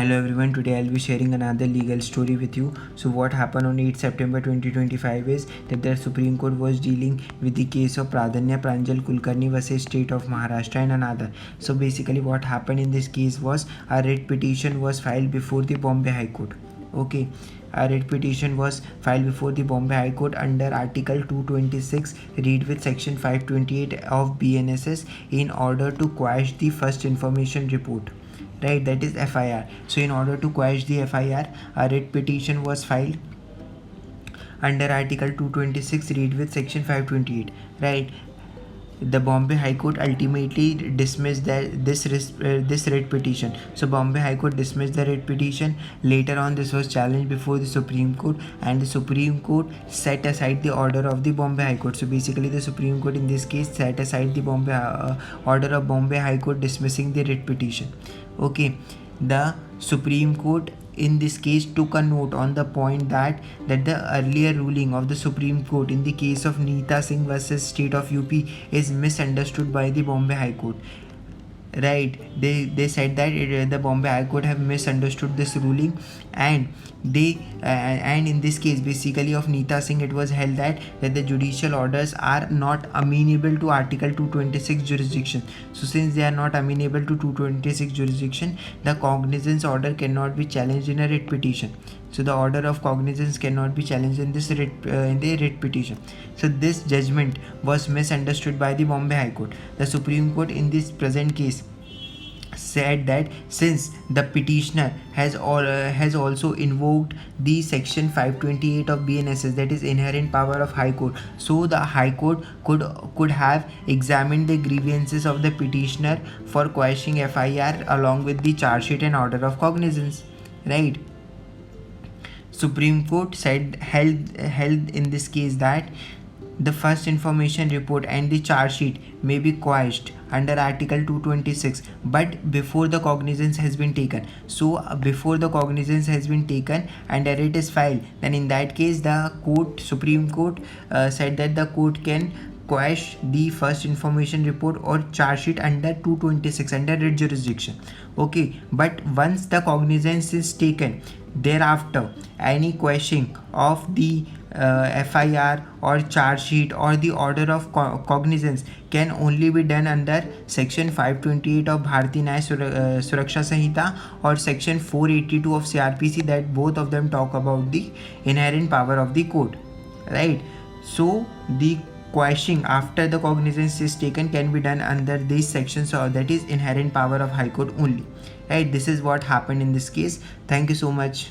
Hello everyone, today I'll be sharing another legal story with you. So what happened on 8 September 2025 is that the Supreme Court was dealing with the case of Pradhanya Pranjal Kulkarni versus State of Maharashtra and another. So basically what happened in this case was a writ petition was filed before the Bombay High Court. Okay, a writ petition was filed before the Bombay High Court under Article 226 read with Section 528 of BNSS in order to quash the first information report, right, that is FIR. So in order to quash the FIR, a writ petition was filed under Article 226 read with Section 528, right. The Bombay High Court ultimately dismissed this writ petition. So Bombay High Court dismissed the writ petition. Later on, this was challenged before the Supreme Court, and the Supreme Court set aside the order of the Bombay High Court. So basically, the Supreme Court in this case set aside the order of Bombay High Court dismissing the writ petition. Okay, the Supreme Court in this case took a note on the point that the earlier ruling of the Supreme Court in the case of Neeta Singh versus State of UP is misunderstood by the Bombay High Court, right. They said that the Bombay High Court have misunderstood this ruling, and and in this case basically of Neeta Singh, it was held that the judicial orders are not amenable to Article 226 jurisdiction. So since they are not amenable to 226 jurisdiction, the cognizance order cannot be challenged in a writ petition. So the order of cognizance cannot be challenged in this in the writ petition. So this judgment was misunderstood by the Bombay High Court. The Supreme Court in this present case said that since the petitioner has also invoked the Section 528 of BNSS, that is inherent power of High Court, so the High Court could have examined the grievances of the petitioner for quashing FIR along with the charge sheet and order of cognizance, right. Supreme Court held in this case that the first information report and the charge sheet may be quashed under Article 226, but before the cognizance has been taken. So before the cognizance has been taken and a writ is filed, then in that case the Supreme Court said that the court can quash the first information report or charge sheet under 226 under writ jurisdiction. Okay, but once the cognizance is taken, thereafter any quashing of the FIR or charge sheet or the order of cognizance can only be done under Section 528 of Bharatiya Nyaya Suraksha Samhita or Section 482 of CRPC, that both of them talk about the inherent power of the court, right. So the quashing after the cognizance is taken can be done under these sections, so that is inherent power of High Court only, right. This is what happened in this case. Thank you so much.